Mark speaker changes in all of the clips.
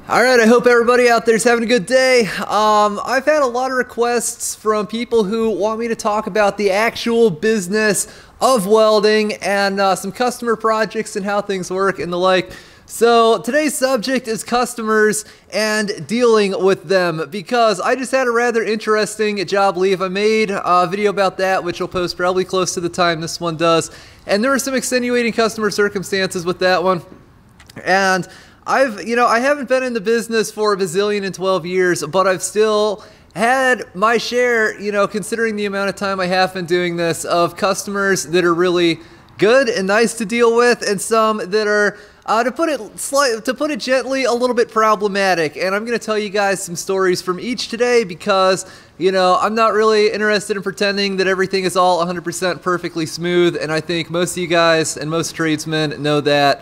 Speaker 1: All right, I hope everybody out there is having a good day. I've had a lot of requests from people who want me to talk about the actual business of welding and some customer projects and how things work and the like. So today's subject is customers and dealing with them, because I just had a rather interesting job leave. I made a video about that, which I'll post probably close to the time this one does. And there were some extenuating customer circumstances with that one. And I haven't been in the business for a bazillion and 12 years, but I've still had my share, considering the amount of time I have been doing this, of customers that are really good and nice to deal with, and some that are, to put it gently, a little bit problematic. And I'm going to tell you guys some stories from each today because, I'm not really interested in pretending that everything is all 100% perfectly smooth, and I think most of you guys and most tradesmen know that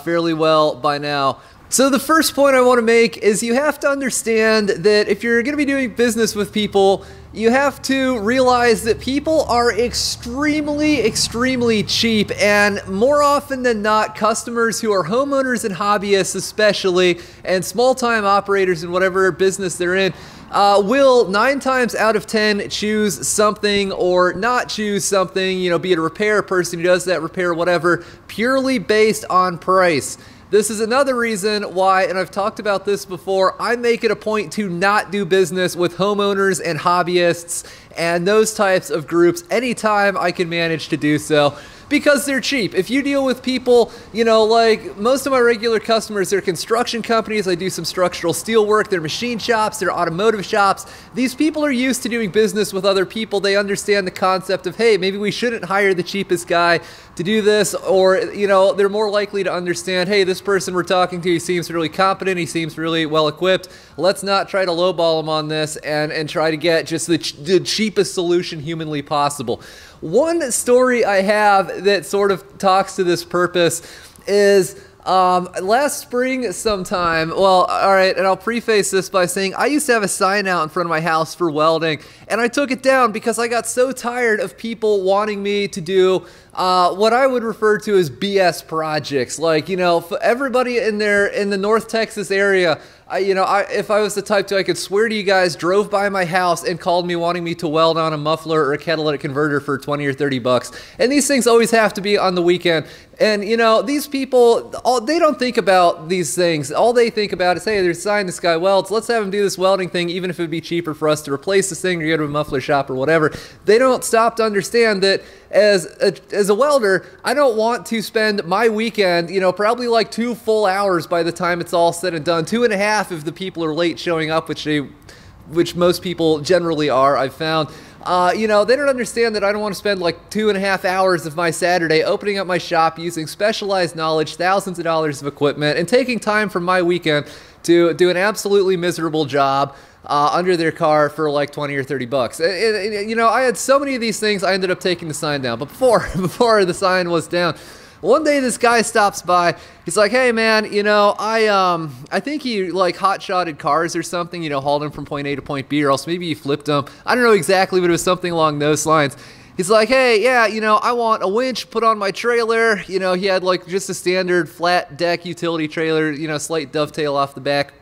Speaker 1: fairly well by now. So the first point I want to make is you have to understand that if you're going to be doing business with people, you have to realize that people are extremely, extremely cheap, and more often than not, customers who are homeowners and hobbyists especially, and small-time operators in whatever business they're in, will 9 times out of 10 choose something or not choose something, be it a repair person who does that repair, whatever, purely based on price. This is another reason why, and I've talked about this before, I make it a point to not do business with homeowners and hobbyists and those types of groups anytime I can manage to do so, because they're cheap. If you deal with people, like most of my regular customers, they're construction companies. I do some structural steel work. They're machine shops. They're automotive shops. These people are used to doing business with other people. They understand the concept of, hey, maybe we shouldn't hire the cheapest guy to do this, or, they're more likely to understand, hey, this person we're talking to, he seems really competent. He seems really well equipped. Let's not try to lowball him on this and try to get just the cheapest solution humanly possible. One story I have that sort of talks to this purpose is last spring sometime. Well, all right, and I'll preface this by saying I used to have a sign out in front of my house for welding, and I took it down because I got so tired of people wanting me to do what I would refer to as BS projects. Like, for everybody in the North Texas area, if I was the type to, I could swear to you guys, drove by my house and called me wanting me to weld on a muffler or a catalytic converter for 20 or 30 bucks. And these things always have to be on the weekend. And, these people, they don't think about these things. All they think about is, hey, there's a sign this guy welds. Let's have him do this welding thing, even if it would be cheaper for us to replace this thing or go to a muffler shop or whatever. They don't stop to understand that as a welder, I don't want to spend my weekend, probably like 2 full hours by the time it's all said and done. 2.5 if the people are late showing up, which most people generally are, I've found. They don't understand that I don't want to spend like 2.5 hours of my Saturday opening up my shop using specialized knowledge, thousands of dollars of equipment, and taking time from my weekend to do an absolutely miserable job under their car for like 20 or 30 bucks. I had so many of these things, I ended up taking the sign down. But before the sign was down, one day this guy stops by. He's like, hey man, I think he like hot-shotted cars or something, hauled them from point A to point B, or else maybe he flipped them. I don't know exactly, but it was something along those lines. He's like, hey, yeah, I want a winch put on my trailer. He had like just a standard flat deck utility trailer, slight dovetail off the back.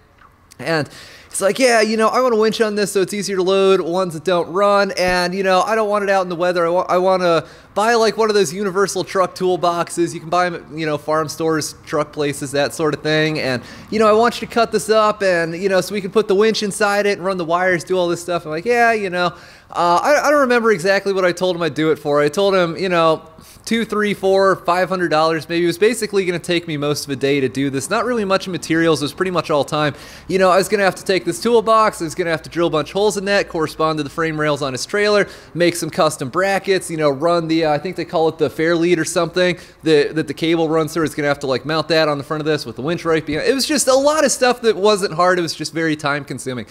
Speaker 1: And he's like, yeah, I want a winch on this so it's easier to load ones that don't run, and, I don't want it out in the weather. I want to buy like one of those universal truck toolboxes. You can buy them at, farm stores, truck places, that sort of thing. And, I want you to cut this up and, so we can put the winch inside it and run the wires, do all this stuff. I'm like, yeah, I don't remember exactly what I told him I'd do it for. I told him, $200, $300, $400, $500 maybe. It was basically going to take me most of a day to do this. Not really much of materials. It was pretty much all time. I was going to have to take this toolbox. I was going to have to drill a bunch of holes in that, correspond to the frame rails on his trailer, make some custom brackets, run the, I think they call it the fair lead or something, that the cable runs through. It's going to have to like mount that on the front of this with the winch right behind. It was just a lot of stuff that wasn't hard. It was just very time consuming.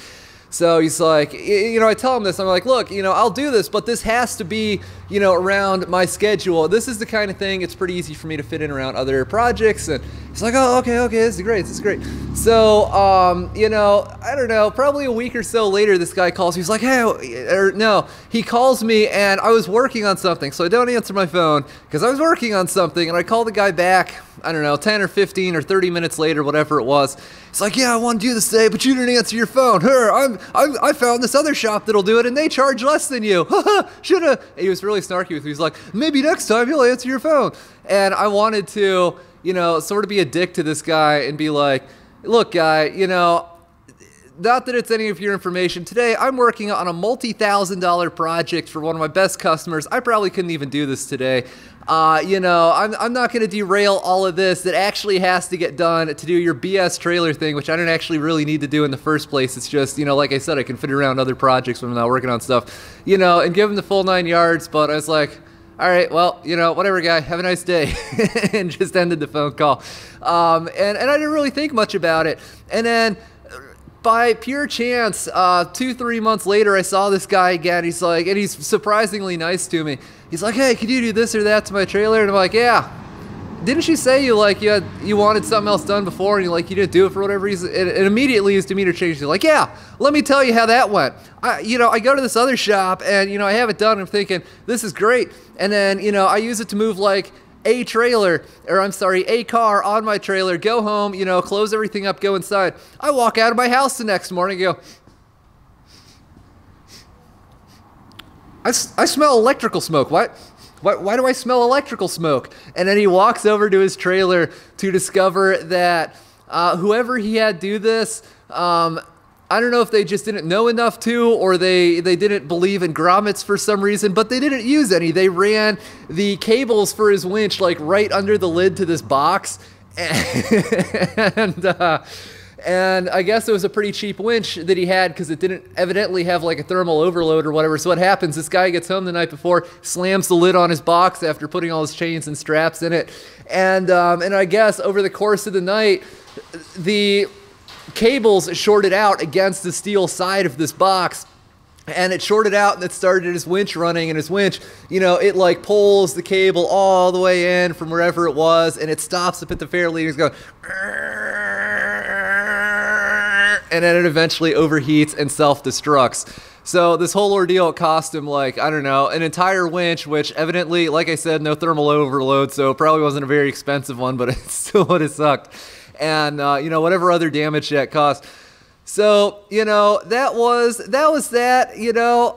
Speaker 1: So he's like, I tell him this, I'm like, look, I'll do this, but this has to be, around my schedule. This is the kind of thing, it's pretty easy for me to fit in around other projects. And, He's like, oh, okay, this is great, So, you know, I don't know, probably a week or so later, this guy calls me. He's like, hey, or no, he calls me, and I was working on something, so I don't answer my phone because I was working on something, and I call the guy back, I don't know, 10 or 15 or 30 minutes later, whatever it was. He's like, yeah, I want to do this today, but you didn't answer your phone. I found this other shop that'll do it, and they charge less than you. Shoulda. He was really snarky with me. He's like, maybe next time you'll answer your phone. And I wanted to, you know, sort of be a dick to this guy and be like, look, guy, you know, not that it's any of your information. Today, I'm working on a multi-$1,000 project for one of my best customers. I probably couldn't even do this today. You know, I'm not going to derail all of this that actually has to get done to do your BS trailer thing, which I don't actually really need to do in the first place. It's just, you know, like I said, I can fit around other projects when I'm not working on stuff, you know, and give him the full 9 yards. But I was like, all right, well, you know, whatever, guy, have a nice day, and just ended the phone call. And I didn't really think much about it. And then by pure chance, 2-3 months later, I saw this guy again. He's like, and he's surprisingly nice to me. He's like, hey, could you do this or that to my trailer? And I'm like, yeah. Didn't you say you wanted something else done before and you didn't do it for whatever reason? And immediately his demeanor changed. He's like, yeah, let me tell you how that went. I go to this other shop and, you know, I have it done. And I'm thinking, this is great. And then, you know, I use it to move like a car on my trailer, go home, you know, close everything up, go inside. I walk out of my house the next morning and go, I smell electrical smoke. What? Why do I smell electrical smoke? And then he walks over to his trailer to discover that whoever he had do this, I don't know if they just didn't know enough to, or they didn't believe in grommets for some reason, but they didn't use any. They ran the cables for his winch like right under the lid to this box, and I guess it was a pretty cheap winch that he had because it didn't evidently have like a thermal overload or whatever. So what happens, this guy gets home the night before, slams the lid on his box after putting all his chains and straps in it. And I guess over the course of the night, the cables shorted out against the steel side of this box. And it shorted out and it started his winch running, and his winch, you know, it like pulls the cable all the way in from wherever it was, and it stops up at the fair leaders going, and then it eventually overheats and self-destructs. So this whole ordeal cost him, like, I don't know, an entire winch, which evidently, like I said, no thermal overload, so it probably wasn't a very expensive one, but it still would have sucked. And, you know, whatever other damage that cost. So, you know, that was that, you know,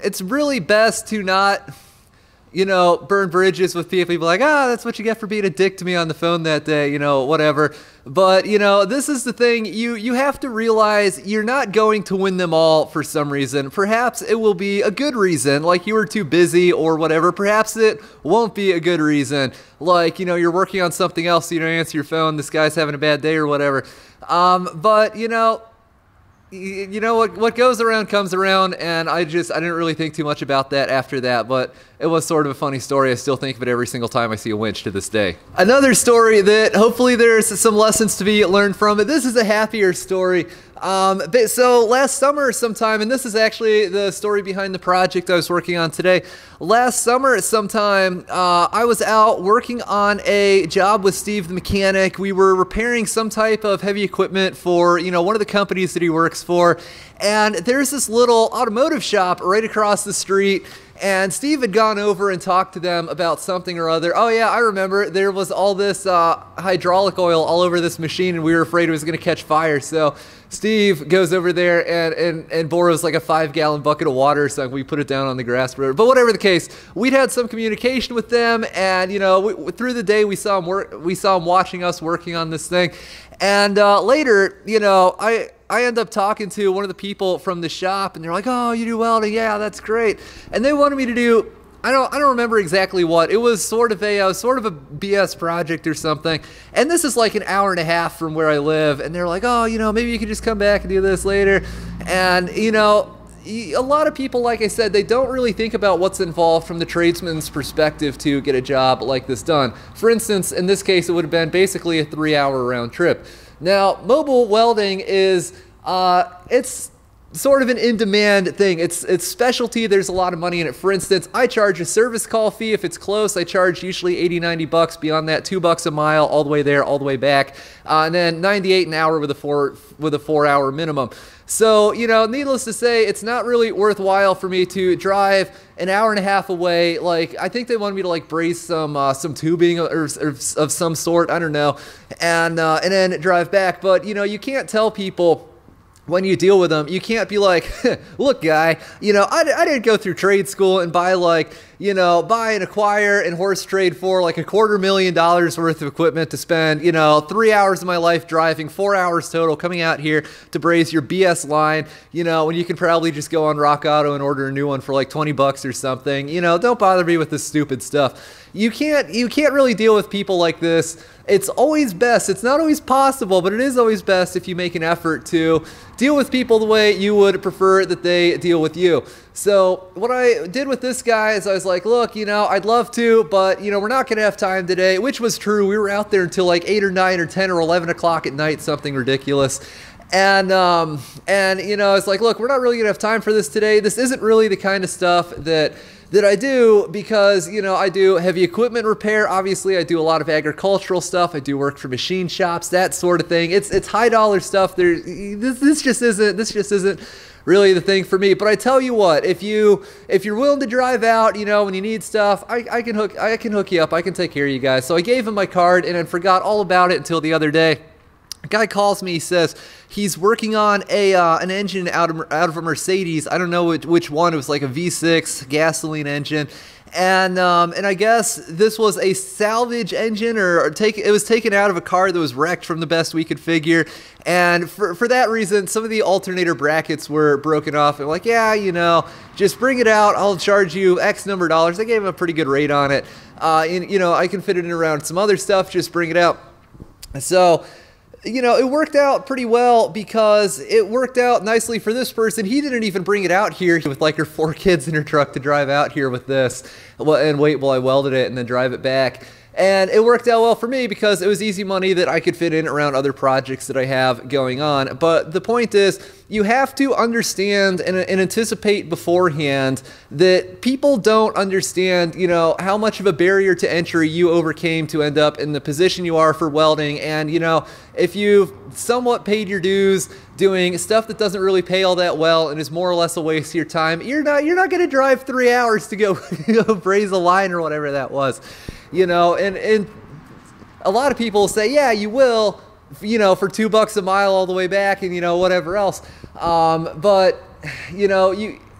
Speaker 1: it's really best to not, you know, burn bridges with people. People like, that's what you get for being a dick to me on the phone that day, you know, whatever. But, you know, this is the thing. You have to realize you're not going to win them all for some reason. Perhaps it will be a good reason, like you were too busy or whatever. Perhaps it won't be a good reason, like, you know, you're working on something else, so you don't answer your phone, this guy's having a bad day or whatever. But, you know what goes around comes around, and I didn't really think too much about that after that, but it was sort of a funny story. I still think of it every single time I see a winch to this day. Another story that hopefully there's some lessons to be learned from it. This is a happier story. So last summer sometime, and this is actually the story behind the project I was working on today. Last summer sometime, I was out working on a job with Steve the mechanic. We were repairing some type of heavy equipment for, you know, one of the companies that he works for. And there's this little automotive shop right across the street. And Steve had gone over and talked to them about something or other. Oh yeah, I remember. There was all this hydraulic oil all over this machine, and we were afraid it was going to catch fire. So Steve goes over there and borrows like a 5-gallon bucket of water, so we put it down on the grass. But whatever the case, we'd had some communication with them, and you know, through the day we saw him watching us working on this thing. And later, you know, I end up talking to one of the people from the shop, and they're like, "Oh, you do welding? Yeah, that's great." And they wanted me to do, I don't remember exactly what. It was sort of a BS project or something. And this is like an hour and a half from where I live. And they're like, "Oh, you know, maybe you could just come back and do this later." And you know, a lot of people, like I said, they don't really think about what's involved from the tradesman's perspective to get a job like this done. For instance, in this case, it would have been basically a 3-hour round trip. Now, mobile welding is, it's sort of an in-demand thing. It's specialty. There's a lot of money in it. For instance, I charge a service call fee. If it's close, I charge usually 80, 90 bucks. Beyond that, $2 a mile, all the way there, all the way back. And then 98 an hour with a 4-hour minimum. So, you know, needless to say, it's not really worthwhile for me to drive an hour and a half away. Like, I think they wanted me to like brace some tubing or of some sort. I don't know. And then drive back. But, you know, you can't tell people when you deal with them, you can't be like, look, guy, you know, I didn't go through trade school and buy like, you know, buy and acquire and horse trade for like $250,000 worth of equipment to spend, you know, 3 hours of my life driving, 4 hours total, coming out here to braze your BS line, you know, when you can probably just go on Rock Auto and order a new one for like 20 bucks or something. You know, don't bother me with this stupid stuff. You can't really deal with people like this. It's always best. It's not always possible, but it is always best if you make an effort to deal with people the way you would prefer that they deal with you. So what I did with this guy is I was like, look, you know, I'd love to, but, you know, we're not going to have time today, which was true. We were out there until like 8 or 9 or 10 or 11 o'clock at night, something ridiculous. And you know, it's like, look, we're not really going to have time for this today. This isn't really the kind of stuff that I do because, you know, I do heavy equipment repair. Obviously, I do a lot of agricultural stuff. I do work for machine shops, that sort of thing. It's high dollar stuff. This just isn't really the thing for me. But I tell you what, if you're willing to drive out, you know, when you need stuff, I can hook you up. I can take care of you guys. So I gave him my card and then forgot all about it until the other day. A guy calls me, he says he's working on an engine out of a Mercedes. I don't know which one. It was like a V6 gasoline engine. And I guess this was a salvage engine it was taken out of a car that was wrecked from the best we could figure. And for that reason, some of the alternator brackets were broken off. And like, yeah, you know, just bring it out. I'll charge you X number of dollars. I gave him a pretty good rate on it. You know, I can fit it in around some other stuff. Just bring it out. So, you know, it worked out pretty well because it worked out nicely for this person. He didn't even bring it out here with like her 4 kids in her truck to drive out here with this and wait while I welded it and then drive it back. And it worked out well for me because it was easy money that I could fit in around other projects that I have going on. But the point is, you have to understand and anticipate beforehand that people don't understand, you know, how much of a barrier to entry you overcame to end up in the position you are for welding. And, you know, if you've somewhat paid your dues doing stuff that doesn't really pay all that well and is more or less a waste of your time, you're not going to drive 3 hours to go, go braze a line or whatever that was. You know, and a lot of people say, yeah, you will, you know, for $2 a mile all the way back and, you know, whatever else. But, you know,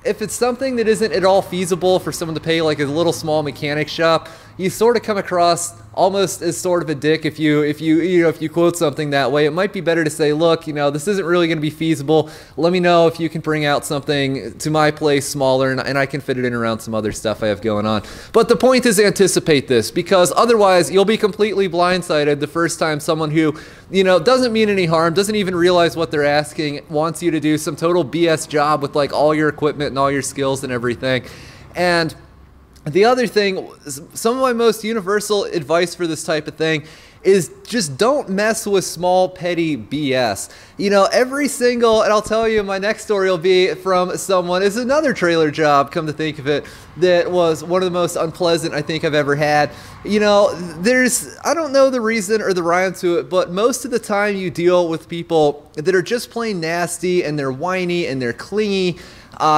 Speaker 1: if it's something that isn't at all feasible for someone to pay like a little small mechanic shop, you sort of come across almost as sort of a dick if you quote something that way. It might be better to say, look, you know, this isn't really going to be feasible. Let me know if you can bring out something to my place smaller and I can fit it in around some other stuff I have going on. But the point is anticipate this, because otherwise you'll be completely blindsided the first time someone who, you know, doesn't mean any harm, doesn't even realize what they're asking, wants you to do some total BS job with like all your equipment and all your skills and everything. And the other thing, some of my most universal advice for this type of thing is just don't mess with small petty BS. You know, every single, and I'll tell you, my next story will be from someone, it's another trailer job, come to think of it, that was one of the most unpleasant I think I've ever had. You know, I don't know the reason or the rhyme to it, but most of the time you deal with people that are just plain nasty and they're whiny and they're clingy.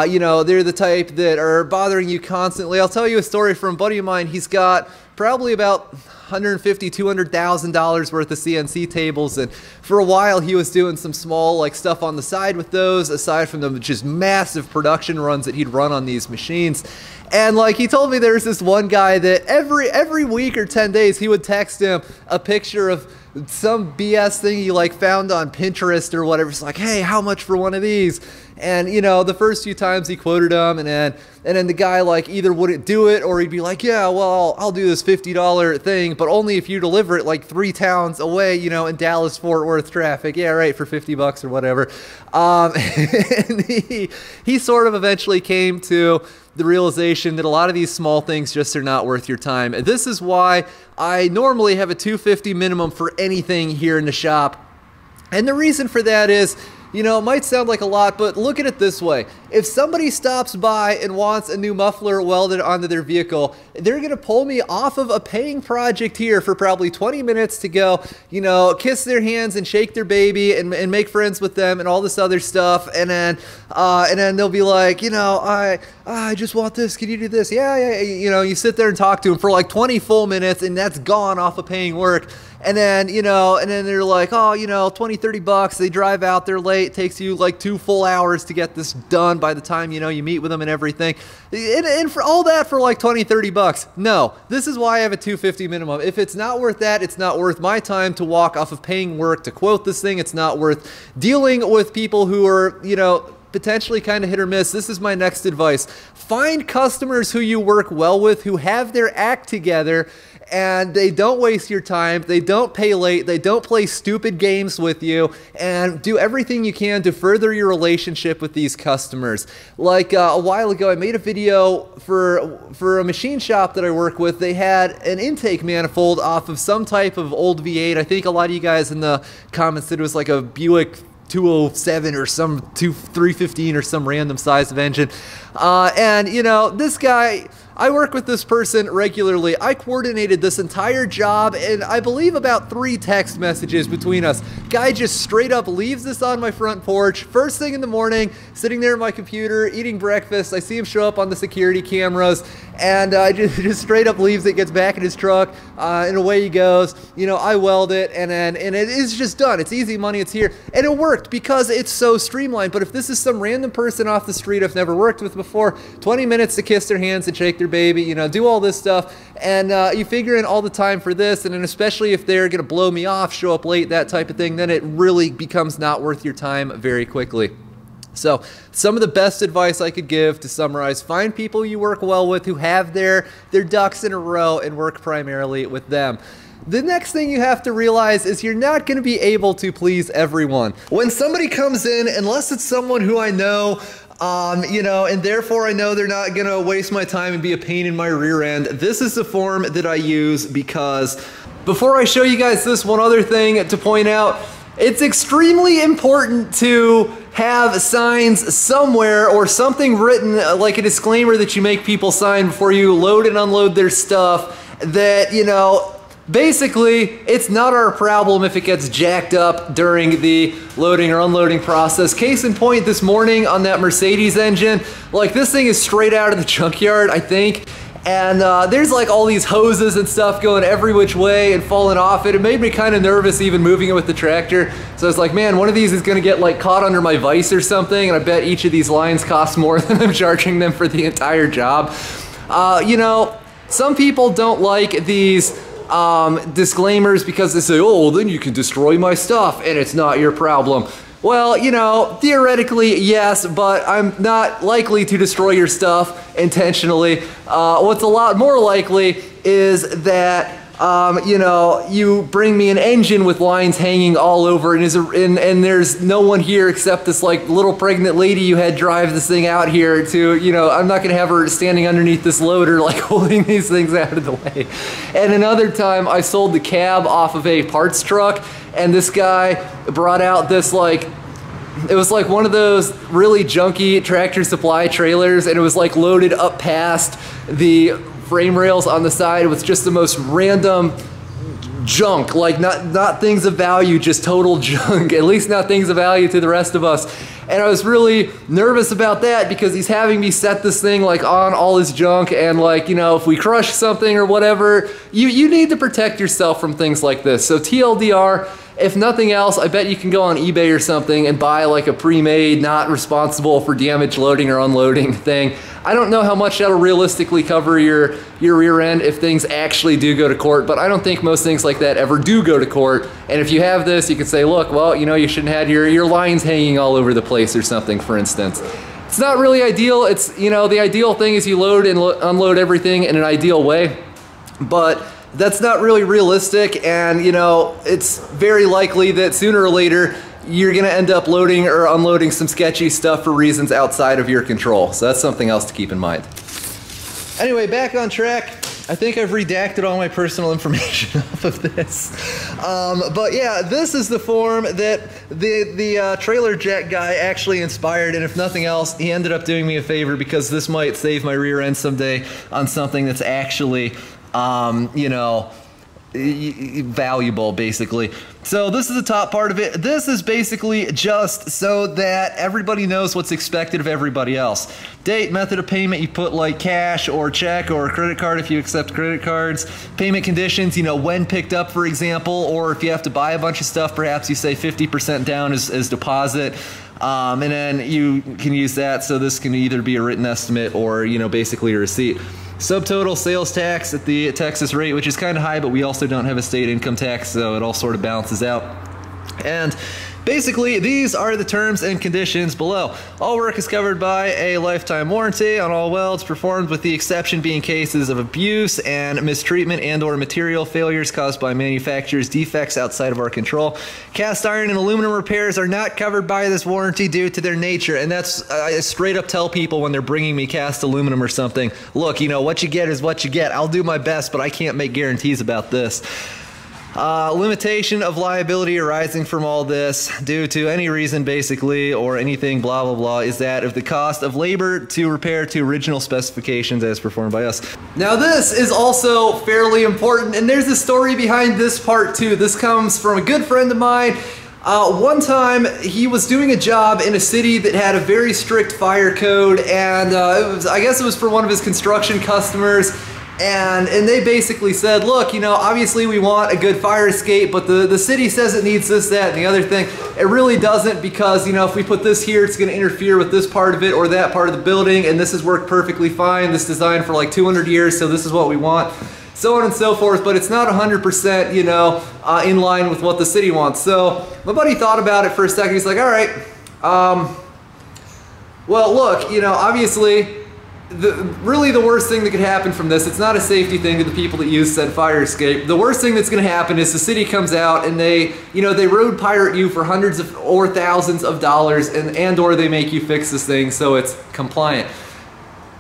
Speaker 1: You know, they're the type that are bothering you constantly. I'll tell you a story from a buddy of mine. He's got probably about $150,000, $200,000 worth of CNC tables, and for a while he was doing some small like stuff on the side with those, aside from the just massive production runs that he'd run on these machines. And like he told me there's this one guy that every week or 10 days he would text him a picture of some BS thing he like found on Pinterest or whatever. It's like, hey, how much for one of these? And you know, the first few times he quoted him, and then the guy like either wouldn't do it or he'd be like, yeah, well, I'll do this $50 thing, but only if you deliver it like 3 towns away, you know, in Dallas Fort Worth traffic. Yeah, right, for $50 or whatever. And he sort of eventually came to the realization that a lot of these small things just are not worth your time. This is why I normally have a $250 minimum for anything here in the shop. And the reason for that is, You know, it might sound like a lot, but look at it this way. If somebody stops by and wants a new muffler welded onto their vehicle, they're going to pull me off of a paying project here for probably 20 minutes to go, you know, kiss their hands and shake their baby and make friends with them and all this other stuff. And then they'll be like, you know, I just want this. Can you do this? Yeah. You know, you sit there and talk to them for like 20 full minutes, and that's gone off of paying work. And then, you know, and then they're like, oh, you know, 20, 30 bucks. They drive out, they're late. It takes you like 2 full hours to get this done by the time, you know, you meet with them and everything. And for all that for like 20, 30 bucks. No, this is why I have a $250 minimum. If it's not worth that, it's not worth my time to walk off of paying work to quote this thing. It's not worth dealing with people who are, you know, potentially kind of hit or miss. This is my next advice. Find customers who you work well with, who have their act together, and they don't waste your time, they don't pay late, they don't play stupid games with you, and do everything you can to further your relationship with these customers. Like a while ago, I made a video for a machine shop that I work with. They had an intake manifold off of some type of old V8. I think a lot of you guys in the comments said it was like a Buick 207 or some 315 or some random size of engine. And you know, this guy, I work with this person regularly. I coordinated this entire job, and I believe about 3 text messages between us. Guy just straight up leaves this on my front porch, first thing in the morning, sitting there at my computer, eating breakfast. I see him show up on the security cameras, and just straight up leaves it, gets back in his truck, and away he goes. You know, I weld it, and it is just done. It's easy money, it's here. And it worked because it's so streamlined. But if this is some random person off the street I've never worked with before, 20 minutes to kiss their hands and shake their baby, you know, do all this stuff, and you figure in all the time for this, and then especially if they're gonna blow me off, show up late, that type of thing, then it really becomes not worth your time very quickly. So some of the best advice I could give to summarize: find people you work well with who have their ducks in a row and work primarily with them. The next thing you have to realize is you're not going to be able to please everyone. When somebody comes in, unless it's someone who I know, you know, and therefore I know they're not going to waste my time and be a pain in my rear end, this is the form that I use. Because before I show you guys this, one other thing to point out: it's extremely important to have signs somewhere or something written, like a disclaimer that you make people sign before you load and unload their stuff, that, you know, basically, it's not our problem if it gets jacked up during the loading or unloading process. Case in point, this morning on that Mercedes engine, like, this thing is straight out of the junkyard, I think. And there's like all these hoses and stuff going every which way and falling off it. It made me kind of nervous even moving it with the tractor. So I was like, man, one of these is gonna get like caught under my vise or something, and I bet each of these lines costs more than I'm charging them for the entire job. You know, some people don't like these disclaimers because they say, oh, well, then you can destroy my stuff and it's not your problem. Well, you know, theoretically, yes, but I'm not likely to destroy your stuff intentionally. What's a lot more likely is that, you know, you bring me an engine with lines hanging all over, and there's no one here except this like little pregnant lady you had drive this thing out here to, you know, I'm not gonna have her standing underneath this loader like holding these things out of the way. And another time I sold the cab off of a parts truck, and this guy brought out this like, it was like one of those really junky Tractor Supply trailers, and it was like loaded up past the frame rails on the side. It was just the most random junk, like not things of value, just total junk, at least not things of value to the rest of us. And I was really nervous about that because he's having me set this thing like on all his junk, and like, you know, if we crush something or whatever, you need to protect yourself from things like this. So TLDR, if nothing else, I bet you can go on eBay or something and buy like a pre-made, not responsible for damage loading or unloading thing. I don't know how much that'll realistically cover your rear end if things actually do go to court, but I don't think most things like that ever do go to court. And if you have this, you can say, look, well, you know, you shouldn't have your lines hanging all over the place or something, for instance. It's not really ideal. It's, you know, the ideal thing is you load and unload everything in an ideal way, but that's not really realistic. And, you know, it's very likely that sooner or later you're gonna end up loading or unloading some sketchy stuff for reasons outside of your control. So that's something else to keep in mind. Anyway, back on track. I think I've redacted all my personal information off of this. But yeah, this is the form that the trailer jack guy actually inspired, and if nothing else, he ended up doing me a favor because this might save my rear end someday on something that's actually, you know, valuable, basically. So this is the top part of it. This is basically just so that everybody knows what's expected of everybody else. Date, method of payment, you put like cash or check or credit card if you accept credit cards. Payment conditions, you know, when picked up, for example, or if you have to buy a bunch of stuff, perhaps you say 50% down as deposit. And then you can use that, so this can either be a written estimate or, you know, basically a receipt. Subtotal sales tax at the Texas rate, which is kind of high, but we also don't have a state income tax, so it all sort of balances out. And basically, these are the terms and conditions below. All work is covered by a lifetime warranty on all welds performed, with the exception being cases of abuse and mistreatment and/or material failures caused by manufacturer's defects outside of our control. Cast iron and aluminum repairs are not covered by this warranty due to their nature, and that's I straight up tell people when they're bringing me cast aluminum or something, look, you know, what you get is what you get. I'll do my best, but I can't make guarantees about this. Limitation of liability arising from all this due to any reason basically or anything blah blah blah is that of the cost of labor to repair to original specifications as performed by us. Now this is also fairly important, and there's a story behind this part too. This comes from a good friend of mine. One time he was doing a job in a city that had a very strict fire code, and I guess it was for one of his construction customers. And they basically said, look, you know, obviously we want a good fire escape, but the city says it needs this, that, and the other thing. It really doesn't, because, you know, if we put this here, it's going to interfere with this part of it or that part of the building, and this has worked perfectly fine. This designed for like 200 years, so this is what we want. So on and so forth, but it's not 100%, you know, in line with what the city wants. So my buddy thought about it for a second. He's like, all right, well, look, you know, obviously, really the worst thing that could happen from this, it's not a safety thing to the people that use said fire escape. The worst thing that's going to happen is the city comes out and they, you know, they road pirate you for hundreds of or thousands of dollars, and or they make you fix this thing so it's compliant.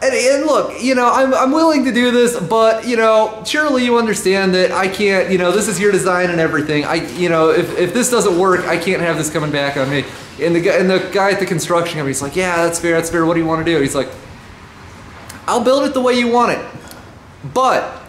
Speaker 1: And look, you know, I'm willing to do this, but, you know, surely you understand that I can't, you know, this is your design and everything. You know, if this doesn't work, I can't have this coming back on me. And the guy at the construction company, he's like, yeah, that's fair, what do you want to do? He's like, I'll build it the way you want it, but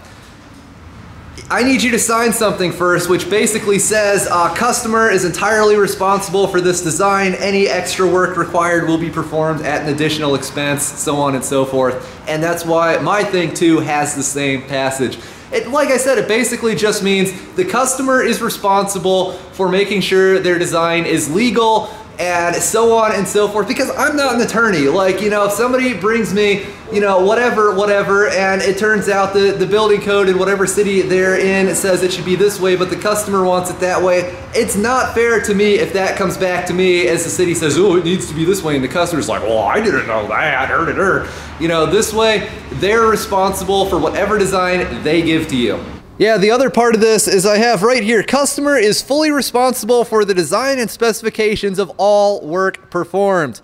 Speaker 1: I need you to sign something first, which basically says customer is entirely responsible for this design. Any extra work required will be performed at an additional expense, so on and so forth. And that's why my thing too has the same passage. Like I said, it basically just means the customer is responsible for making sure their design is legal and so on and so forth, because I'm not an attorney. Like, you know, if somebody brings me, you know, whatever, and it turns out the building code in whatever city they're in, it says it should be this way, but the customer wants it that way, it's not fair to me if that comes back to me as the city says, oh, it needs to be this way, and the customer's like, well, I didn't know that, You know, this way, they're responsible for whatever design they give to you. Yeah, the other part of this is I have right here, customer is fully responsible for the design and specifications of all work performed.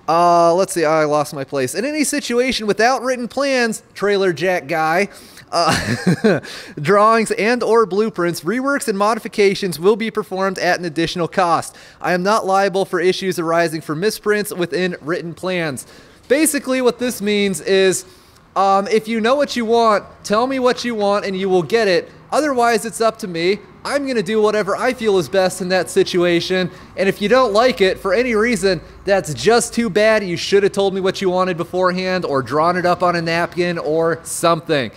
Speaker 1: Let's see, I lost my place. In any situation without written plans, trailer jack guy, drawings and or blueprints, reworks and modifications will be performed at an additional cost. I am not liable for issues arising from misprints within written plans. Basically what this means is, if you know what you want, tell me what you want and you will get it. Otherwise, it's up to me. I'm going to do whatever I feel is best in that situation. And if you don't like it for any reason, that's just too bad. You should have told me what you wanted beforehand, or drawn it up on a napkin or something.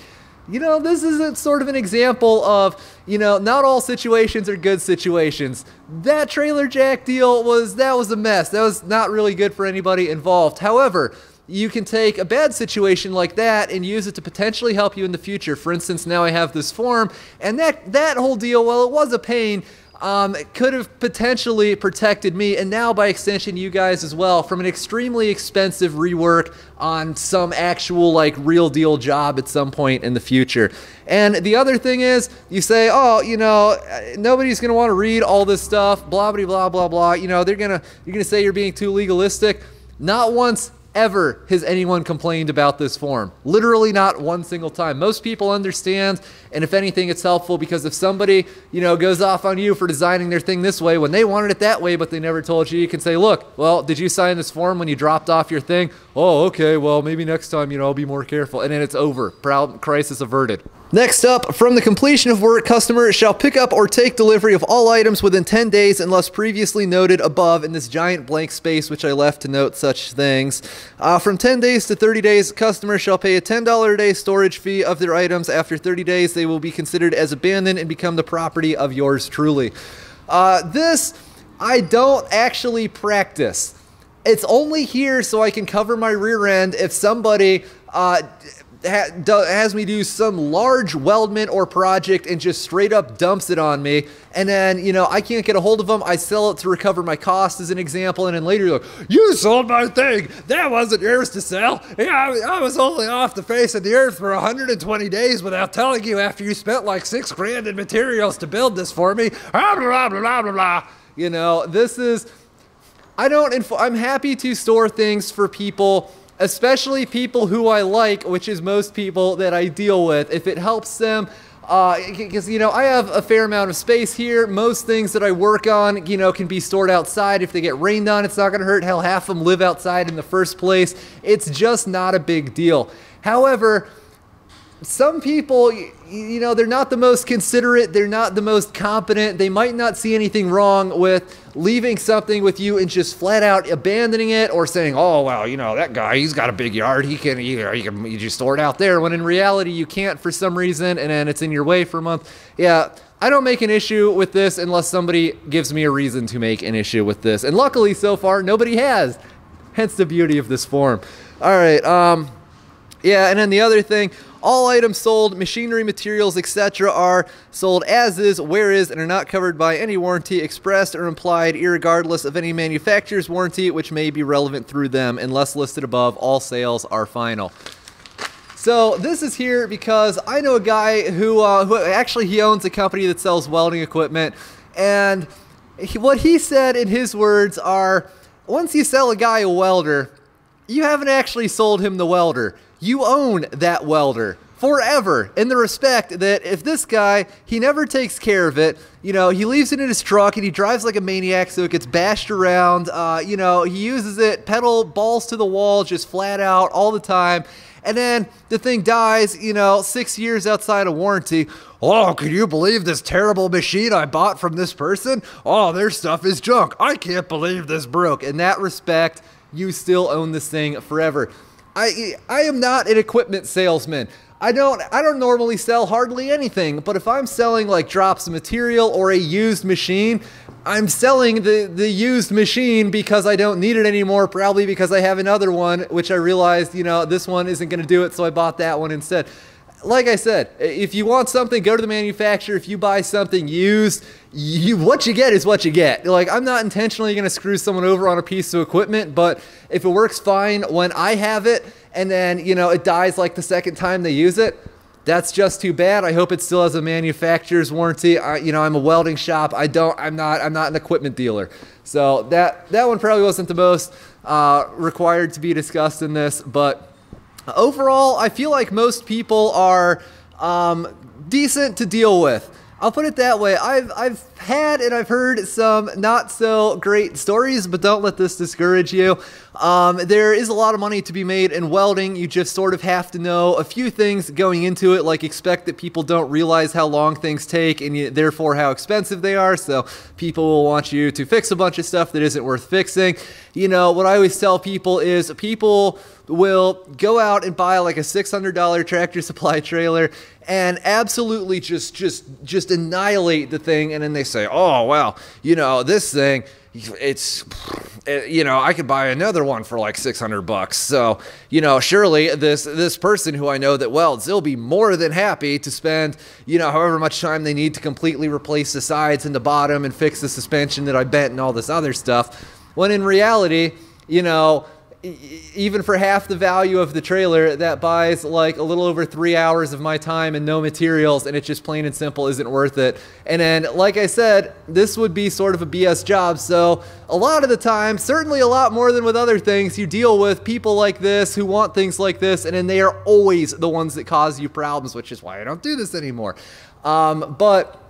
Speaker 1: You know, this is sort of an example of, you know, not all situations are good situations. That trailer jack deal was a mess. That was not really good for anybody involved. However, you can take a bad situation like that and use it to potentially help you in the future. For instance, now I have this form, and that whole deal, while it was a pain, it could have potentially protected me, and now by extension you guys as well, from an extremely expensive rework on some actual like real deal job at some point in the future. And the other thing is, you say, oh, you know, nobody's gonna want to read all this stuff, blah blah blah blah blah. You know, you're gonna say you're being too legalistic. Not once ever has anyone complained about this form. Literally not one single time. Most people understand, and if anything, it's helpful because if somebody, you know, goes off on you for designing their thing this way when they wanted it that way, but they never told you, you can say, look, well, did you sign this form when you dropped off your thing? Oh, okay, well, maybe next time, you know, I'll be more careful. And then it's over. Crisis averted. Next up, from the completion of work, customer shall pick up or take delivery of all items within 10 days unless previously noted above in this giant blank space which I left to note such things. From 10 days to 30 days, customer shall pay a $10 a day storage fee of their items. After 30 days, they will be considered as abandoned and become the property of yours truly. This, I don't actually practice. It's only here so I can cover my rear end if somebody has me do some large weldment or project and just straight up dumps it on me, and then, you know, I can't get a hold of them. I sell it to recover my cost as an example, and then later you're like, you sold my thing, that wasn't yours to sell. Yeah, I was only off the face of the earth for 120 days without telling you after you spent like $6 grand in materials to build this for me. Blah, blah, blah, blah, blah, blah. You know, this is, I'm happy to store things for people, especially people who I like, which is most people that I deal with. If it helps them, because, you know, I have a fair amount of space here. Most things that I work on, you know, can be stored outside. If they get rained on, it's not going to hurt. Hell, half of them live outside in the first place. It's just not a big deal. However, some people, you know, they're not the most considerate, they're not the most competent, they might not see anything wrong with leaving something with you and just flat out abandoning it, or saying, oh, well, you know, that guy, he's got a big yard, he can just store it out there, when in reality you can't for some reason, and then it's in your way for a month. Yeah, I don't make an issue with this unless somebody gives me a reason to make an issue with this, and luckily so far nobody has, hence the beauty of this form. All right, yeah, and then the other thing, all items sold, machinery, materials, etc. are sold as is, where is, and are not covered by any warranty expressed or implied, irregardless of any manufacturer's warranty, which may be relevant through them. Unless listed above, all sales are final. So this is here because I know a guy who actually he owns a company that sells welding equipment, and what he said in his words are, once you sell a guy a welder, you haven't actually sold him the welder. You own that welder forever, in the respect that if this guy, he never takes care of it, you know, he leaves it in his truck and he drives like a maniac so it gets bashed around, you know, he uses it pedal balls to the wall, just flat out all the time, and then the thing dies, you know, 6 years outside of warranty. Oh, can you believe this terrible machine I bought from this person? Oh, their stuff is junk. I can't believe this broke. In that respect, you still own this thing forever. I am not an equipment salesman. I don't normally sell hardly anything, but if I'm selling like drops of material or a used machine, I'm selling the used machine because I don't need it anymore, probably because I have another one, which I realized, you know, this one isn't going to do it, so I bought that one instead. Like I said, if you want something, go to the manufacturer. If you buy something used, what you get is what you get. Like, I'm not intentionally going to screw someone over on a piece of equipment, but if it works fine when I have it and then, you know, it dies like the second time they use it, that's just too bad. I hope it still has a manufacturer's warranty. You know, I'm a welding shop. I'm not an equipment dealer. So that one probably wasn't the most required to be discussed in this, but overall, I feel like most people are decent to deal with. I'll put it that way. I've had and I've heard some not so great stories, but don't let this discourage you. There is a lot of money to be made in welding. You just sort of have to know a few things going into it, like expect that people don't realize how long things take and therefore how expensive they are. So people will want you to fix a bunch of stuff that isn't worth fixing. You know, what I always tell people is people will go out and buy like a $600 Tractor Supply trailer and absolutely just annihilate the thing, and then they say, oh, well, you know, this thing, you know, I could buy another one for like $600. So, you know, surely this person who I know that welds, they'll be more than happy to spend, you know, however much time they need to completely replace the sides and the bottom and fix the suspension that I bent and all this other stuff. When in reality, you know, even for half the value of the trailer, that buys like a little over 3 hours of my time and no materials, and it just plain and simple isn't worth it. And then, like I said, this would be sort of a BS job, so a lot of the time, certainly a lot more than with other things, you deal with people like this who want things like this, and then they are always the ones that cause you problems, which is why I don't do this anymore. But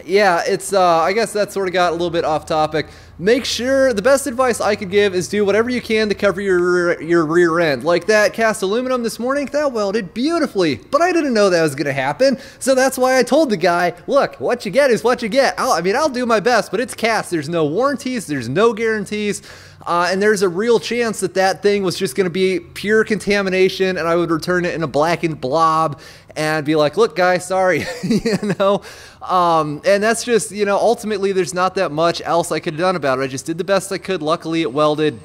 Speaker 1: yeah, it's, I guess that sort of got a little bit off topic. Make sure, the best advice I could give is do whatever you can to cover your rear end. Like that cast aluminum this morning, that welded beautifully, but I didn't know that was going to happen. So that's why I told the guy, look, what you get is what you get. I'll do my best, but it's cast. There's no warranties, there's no guarantees. And there's a real chance that that thing was just going to be pure contamination, and I would return it in a blackened blob and be like, look, guy, sorry, you know? And that's just, you know, ultimately there's not that much else I could have done about it. I just did the best I could. Luckily, it welded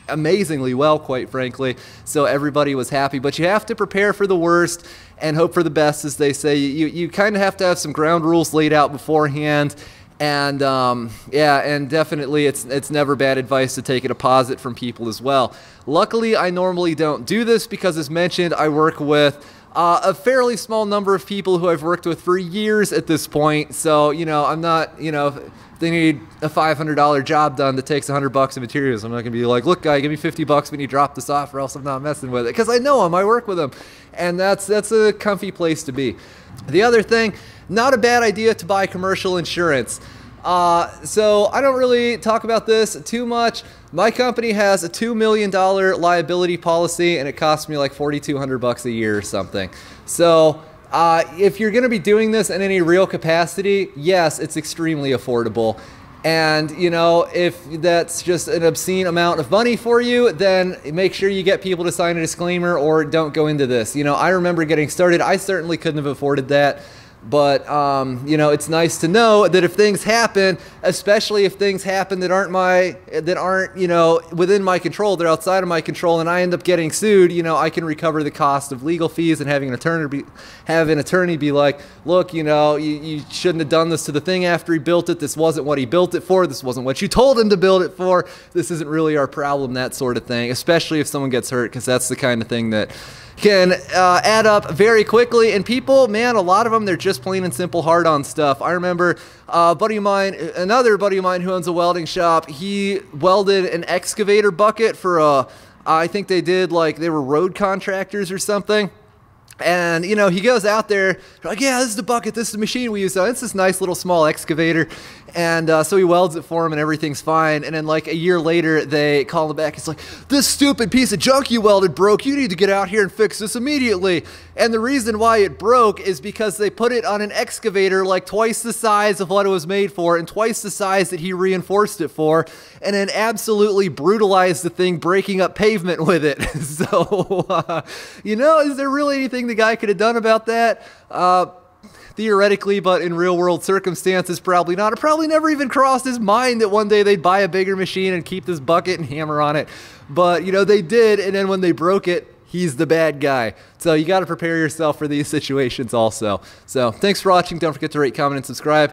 Speaker 1: amazingly well, quite frankly, so everybody was happy. But you have to prepare for the worst and hope for the best, as they say. You kind of have to have some ground rules laid out beforehand. And yeah, and definitely it's never bad advice to take a deposit from people as well. Luckily, I normally don't do this because, as mentioned, I work with a fairly small number of people who I've worked with for years at this point. So, you know, I'm not, you know, if they need a $500 job done that takes $100 of materials, I'm not gonna be like, look, guy, give me $50 when you drop this off, or else I'm not messing with it, because I know them, I work with them, and that's a comfy place to be. The other thing, not a bad idea to buy commercial insurance. So I don't really talk about this too much. My company has a $2 million liability policy, and it costs me like $4,200 a year or something. So if you're going to be doing this in any real capacity, yes, it's extremely affordable. And, you know, if that's just an obscene amount of money for you, then make sure you get people to sign a disclaimer or don't go into this. You know, I remember getting started. I certainly couldn't have afforded that. But, you know, it's nice to know that if things happen, especially if things happen that aren't, you know, within my control, they're outside of my control, and I end up getting sued, you know, I can recover the cost of legal fees, and having an attorney be like, look, you know, you shouldn't have done this to the thing after he built it. This wasn't what he built it for. This wasn't what you told him to build it for. This isn't really our problem, that sort of thing, especially if someone gets hurt, because that's the kind of thing that can add up very quickly. And people, man, a lot of them, they're just plain and simple hard on stuff. I remember another buddy of mine who owns a welding shop, he welded an excavator bucket for I think they were road contractors or something. And, you know, he goes out there, like, yeah, this is the bucket, this is the machine we use. So it's this nice little small excavator. And so he welds it for him, and everything's fine. And then, like, a year later, they call him back. It's like, this stupid piece of junk you welded broke. You need to get out here and fix this immediately. And the reason why it broke is because they put it on an excavator like twice the size of what it was made for, and twice the size that he reinforced it for, and then absolutely brutalized the thing, breaking up pavement with it. So, you know, is there really anything the guy could have done about that? Theoretically, but in real world circumstances, probably not. It probably never even crossed his mind that one day they'd buy a bigger machine and keep this bucket and hammer on it. But, you know, they did, and then when they broke it, he's the bad guy. So you got to prepare yourself for these situations also. So thanks for watching. Don't forget to rate, comment, and subscribe.